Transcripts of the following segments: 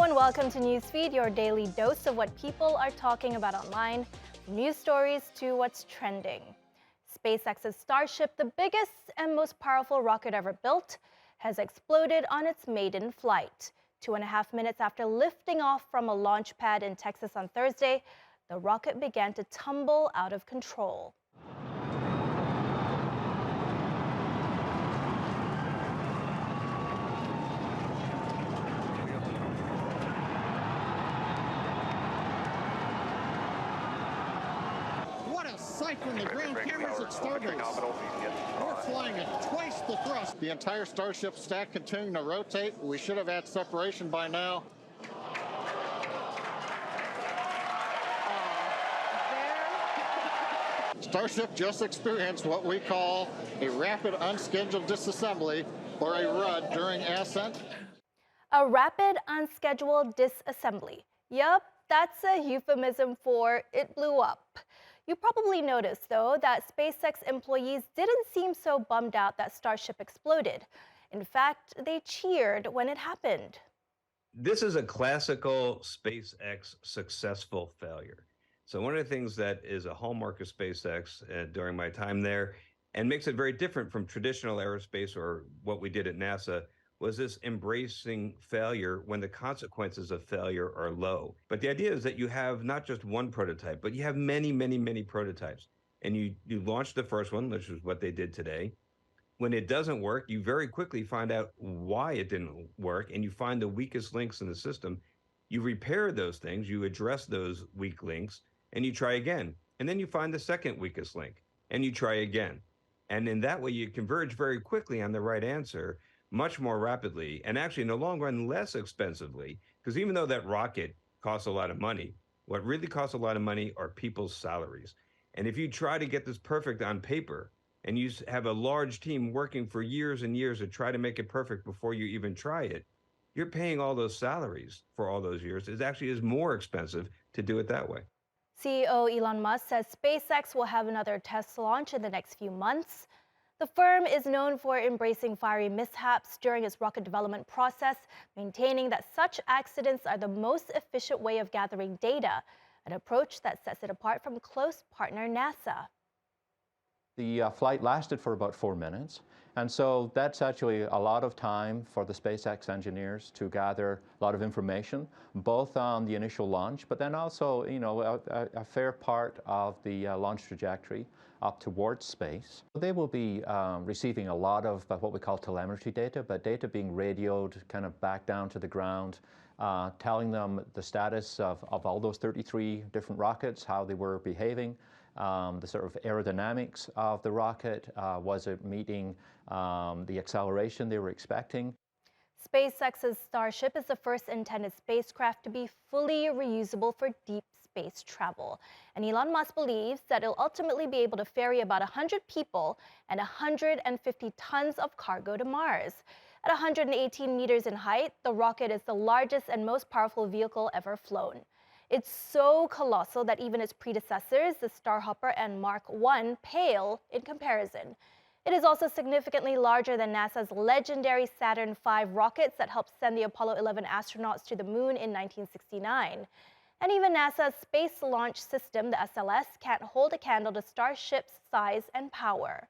and welcome to Newsfeed, your daily dose of what people are talking about online, from news stories to what's trending. SpaceX's Starship, the biggest and most powerful rocket ever built, has exploded on its maiden flight. 2.5 minutes after lifting off from a launch pad in Texas on Thursday, the rocket began to tumble out of control. When the ground cameras at Starbase. We're flying at twice the thrust. The entire Starship stack continuing to rotate. We should have had separation by now. Starship just experienced what we call a rapid unscheduled disassembly, or a RUD, during ascent. A rapid unscheduled disassembly. Yup, that's a euphemism for it blew up. You probably noticed, though, that SpaceX employees didn't seem so bummed out that Starship exploded. In fact, they cheered when it happened. This is a classical SpaceX successful failure. So one of the things that is a hallmark of SpaceX during my time there, and makes it very different from traditional aerospace or what we did at NASA, was this embracing failure when the consequences of failure are low. But the idea is that you have not just one prototype, but you have many, many, many prototypes. And you launch the first one, which is what they did today. When it doesn't work, you very quickly find out why it didn't work, and you find the weakest links in the system. You repair those things, you address those weak links, and you try again. And then you find the second weakest link, and you try again. And in that way, you converge very quickly on the right answer, much more rapidly, and actually in the long run less expensively, because even though that rocket costs a lot of money, what really costs a lot of money are people's salaries. And if you try to get this perfect on paper, and you have a large team working for years and years to try to make it perfect before you even try it, you're paying all those salaries for all those years. It actually is more expensive to do it that way. CEO Elon Musk says SpaceX will have another test launch in the next few months. The firm is known for embracing fiery mishaps during its rocket development process, maintaining that such accidents are the most efficient way of gathering data, an approach that sets it apart from close partner NASA. The flight lasted for about 4 minutes, and so that's actually a lot of time for the SpaceX engineers to gather a lot of information, both on the initial launch, but then also, a fair part of the launch trajectory up towards space. They will be receiving a lot of what we call telemetry data, but data being radioed kind of back down to the ground, telling them the status of all those 33 different rockets, how they were behaving, the sort of aerodynamics of the rocket, was it meeting the acceleration they were expecting. SpaceX's Starship is the first intended spacecraft to be fully reusable for deep space travel. And Elon Musk believes that it'll ultimately be able to ferry about 100 people and 150 tons of cargo to Mars. At 118 meters in height, the rocket is the largest and most powerful vehicle ever flown. It's so colossal that even its predecessors, the Starhopper and Mark I, pale in comparison. It is also significantly larger than NASA's legendary Saturn V rockets that helped send the Apollo 11 astronauts to the moon in 1969. And even NASA's Space Launch System, the SLS, can't hold a candle to Starship's size and power.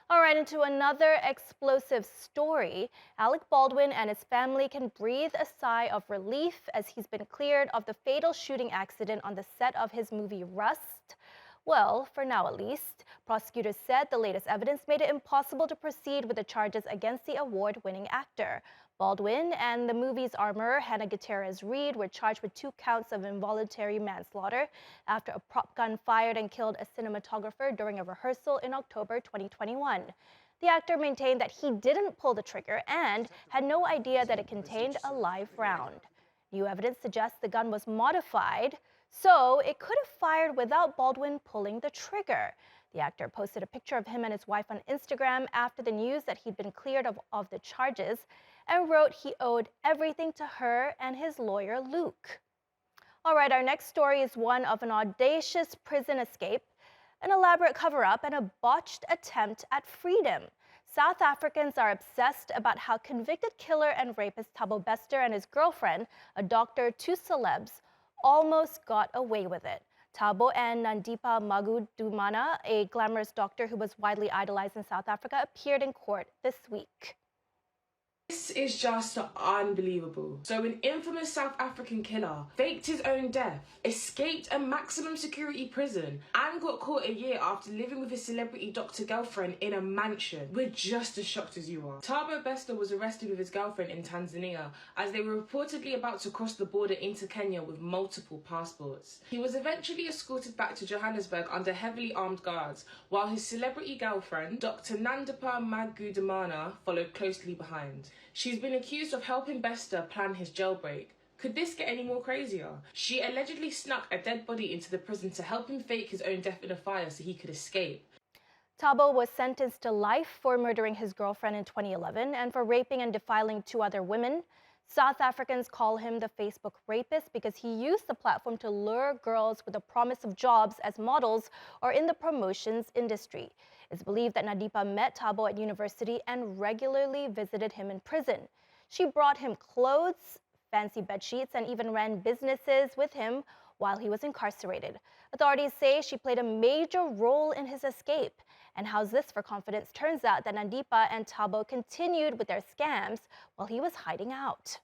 All right, into another explosive story. Alec Baldwin and his family can breathe a sigh of relief as he's been cleared of the fatal shooting accident on the set of his movie Rust. Well, for now at least. Prosecutors said the latest evidence made it impossible to proceed with the charges against the award-winning actor. Baldwin and the movie's armorer, Hannah Gutierrez-Reed, were charged with 2 counts of involuntary manslaughter after a prop gun fired and killed a cinematographer during a rehearsal in October 2021. The actor maintained that he didn't pull the trigger and had no idea that it contained a live round. New evidence suggests the gun was modified, so it could have fired without Baldwin pulling the trigger. The actor posted a picture of him and his wife on Instagram after the news that he'd been cleared of the charges, and wrote he owed everything to her and his lawyer, Luke. All right, our next story is one of an audacious prison escape, an elaborate cover-up, and a botched attempt at freedom. South Africans are obsessed about how convicted killer and rapist Thabo Bester and his girlfriend, a doctor to celebs, almost got away with it. Thabo and Nandipa Magudumana, a glamorous doctor who was widely idolized in South Africa, appeared in court this week. This is just unbelievable. So an infamous South African killer faked his own death, escaped a maximum security prison, and got caught a year after living with his celebrity doctor girlfriend in a mansion. We're just as shocked as you are. Thabo Bester was arrested with his girlfriend in Tanzania as they were reportedly about to cross the border into Kenya with multiple passports. He was eventually escorted back to Johannesburg under heavily armed guards, while his celebrity girlfriend, Dr. Nandipa Magudumana, followed closely behind. She's been accused of helping Bester plan his jailbreak. Could this get any more crazier? She allegedly snuck a dead body into the prison to help him fake his own death in a fire so he could escape. Thabo was sentenced to life for murdering his girlfriend in 2011 and for raping and defiling 2 other women. South Africans call him the Facebook rapist because he used the platform to lure girls with the promise of jobs as models or in the promotions industry. It's believed that Nandipa met Thabo at university and regularly visited him in prison. She brought him clothes, fancy bed sheets, and even ran businesses with him while he was incarcerated. Authorities say she played a major role in his escape. And how's this for confidence? Turns out that Nandipa and Thabo continued with their scams while he was hiding out.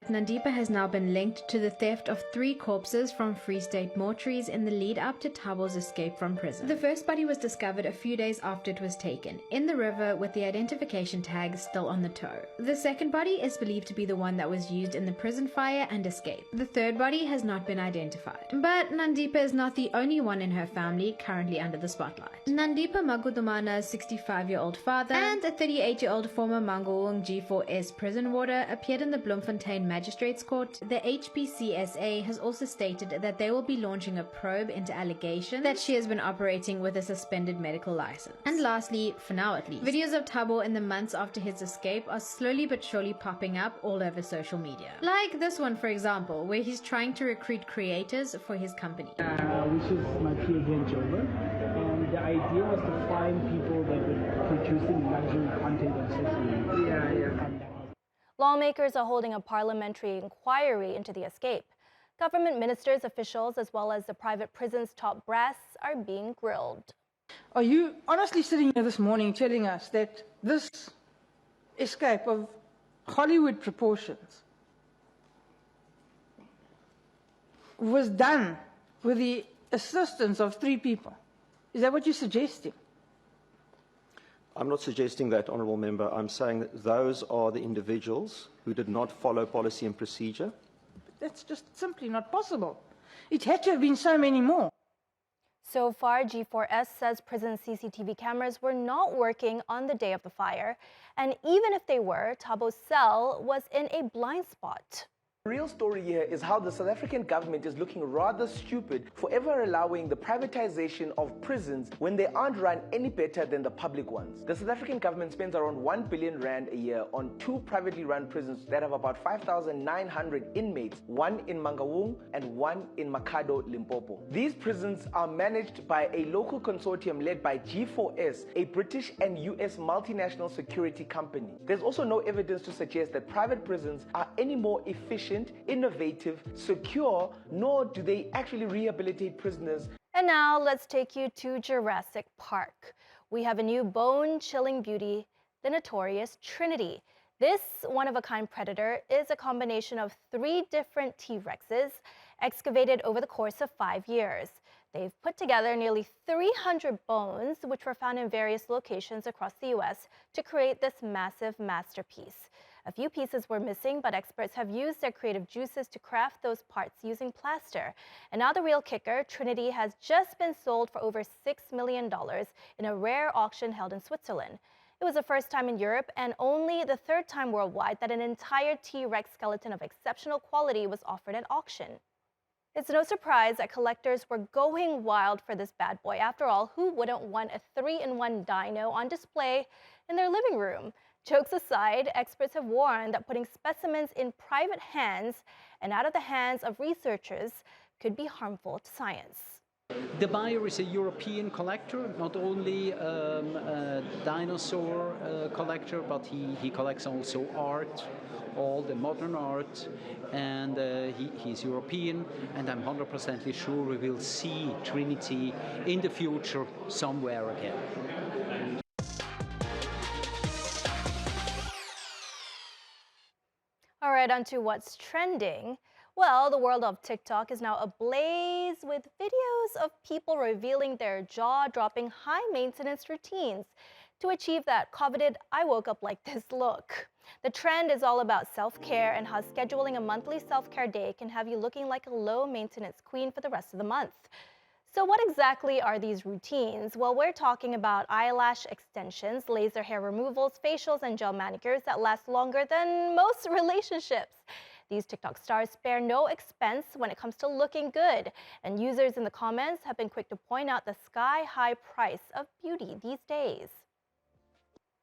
Nandipa has now been linked to the theft of 3 corpses from Free State mortuaries in the lead up to Thabo's escape from prison. The first body was discovered a few days after it was taken, in the river with the identification tag still on the toe. The second body is believed to be the one that was used in the prison fire and escape. The third body has not been identified. But Nandipa is not the only one in her family currently under the spotlight. Nandipa Magudumana's 65-year-old father and a 38-year-old former Mangaung G4S prison warder appeared in the Bloemfontein Magistrates Court. The HPCSA has also stated that they will be launching a probe into allegations that she has been operating with a suspended medical license. And lastly, for now at least, videos of Thabo in the months after his escape are slowly but surely popping up all over social media. Like this one, for example, where he's trying to recruit creators for his company. Which is my PhD job, and the idea was to find people that were producing luxury content on social media. Lawmakers are holding a parliamentary inquiry into the escape. Government ministers, officials, as well as the private prison's top brass are being grilled. Are you honestly sitting here this morning telling us that this escape of Hollywood proportions was done with the assistance of 3 people? Is that what you're suggesting? I'm not suggesting that, Honourable Member. I'm saying that those are the individuals who did not follow policy and procedure. That's just simply not possible. It had to have been so many more. So far, G4S says prison CCTV cameras were not working on the day of the fire. And even if they were, Thabo's cell was in a blind spot. The real story here is how the South African government is looking rather stupid for ever allowing the privatization of prisons when they aren't run any better than the public ones. The South African government spends around 1 billion rand a year on 2 privately run prisons that have about 5,900 inmates, one in Mangaung and one in Makhado, Limpopo. These prisons are managed by a local consortium led by G4S, a British and US multinational security company. There's also no evidence to suggest that private prisons are any more efficient, innovative, secure, nor do they actually rehabilitate prisoners. And now let's take you to Jurassic Park. We have a new bone-chilling beauty, the notorious Trinity. This one-of-a-kind predator is a combination of 3 different T-Rexes excavated over the course of 5 years. They've put together nearly 300 bones, which were found in various locations across the US, to create this massive masterpiece. A few pieces were missing, but experts have used their creative juices to craft those parts using plaster. And now the real kicker, Trinity has just been sold for over $6 million in a rare auction held in Switzerland. It was the first time in Europe and only the 3rd time worldwide that an entire T-Rex skeleton of exceptional quality was offered at auction. It's no surprise that collectors were going wild for this bad boy. After all, who wouldn't want a 3-in-1 dino on display in their living room? Jokes aside, experts have warned that putting specimens in private hands and out of the hands of researchers could be harmful to science. The buyer is a European collector, not only a dinosaur collector, but he collects also art, all the modern art, and he's European, and I'm 100% sure we will see Trinity in the future somewhere again. All right, on to what's trending. Well, the world of TikTok is now ablaze with videos of people revealing their jaw-dropping high-maintenance routines to achieve that coveted "I woke up like this" look. The trend is all about self-care and how scheduling a monthly self-care day can have you looking like a low-maintenance queen for the rest of the month. So what exactly are these routines? Well, we're talking about eyelash extensions, laser hair removals, facials, and gel manicures that last longer than most relationships. These TikTok stars spare no expense when it comes to looking good, and users in the comments have been quick to point out the sky-high price of beauty these days.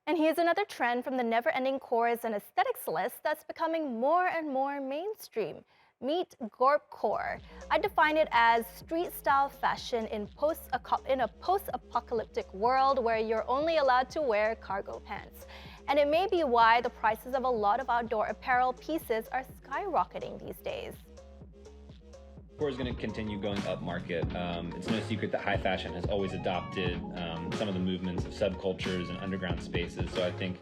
And here's another trend from the never-ending chores and aesthetics list that's becoming more and more mainstream. Meet Gorpcore. I define it as street-style fashion in a post-apocalyptic world where you're only allowed to wear cargo pants. And it may be why the prices of a lot of outdoor apparel pieces are skyrocketing these days. Core is going to continue going up market. It's no secret that high fashion has always adopted some of the movements of subcultures and underground spaces. So I think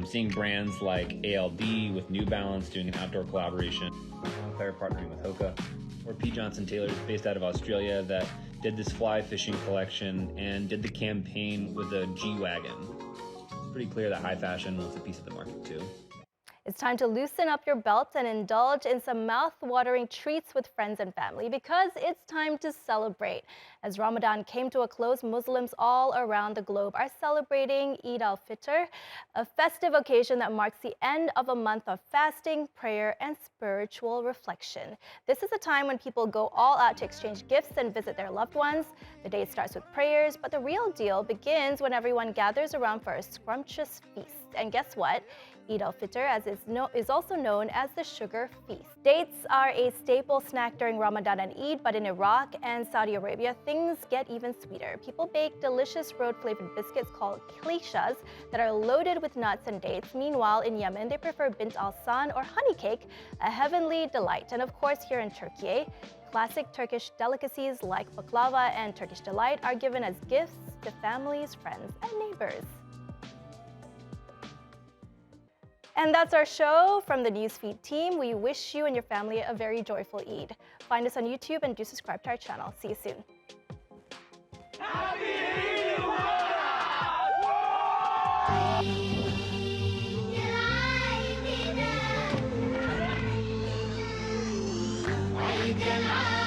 seeing brands like ALD with New Balance doing an outdoor collaboration, Moncler partnering with Hoka, or P. Johnson Taylor based out of Australia that did this fly fishing collection and did the campaign with a G-Wagon. It's pretty clear that high fashion wants a piece of the market too. It's time to loosen up your belts and indulge in some mouth-watering treats with friends and family because it's time to celebrate. As Ramadan came to a close, Muslims all around the globe are celebrating Eid al-Fitr, a festive occasion that marks the end of a month of fasting, prayer, and spiritual reflection. This is a time when people go all out to exchange gifts and visit their loved ones. The day starts with prayers, but the real deal begins when everyone gathers around for a scrumptious feast. And guess what? Eid al-Fitr is also known as the sugar feast. Dates are a staple snack during Ramadan and Eid, but in Iraq and Saudi Arabia, things get even sweeter. People bake delicious road-flavored biscuits called klishas that are loaded with nuts and dates. Meanwhile, in Yemen, they prefer bint al-san or honey cake, a heavenly delight. And of course, here in Turkey, classic Turkish delicacies like baklava and Turkish delight are given as gifts to families, friends, and neighbors. And that's our show from the Newsfeed team. We wish you and your family a very joyful Eid. Find us on YouTube and do subscribe to our channel. See you soon. Happy Eid!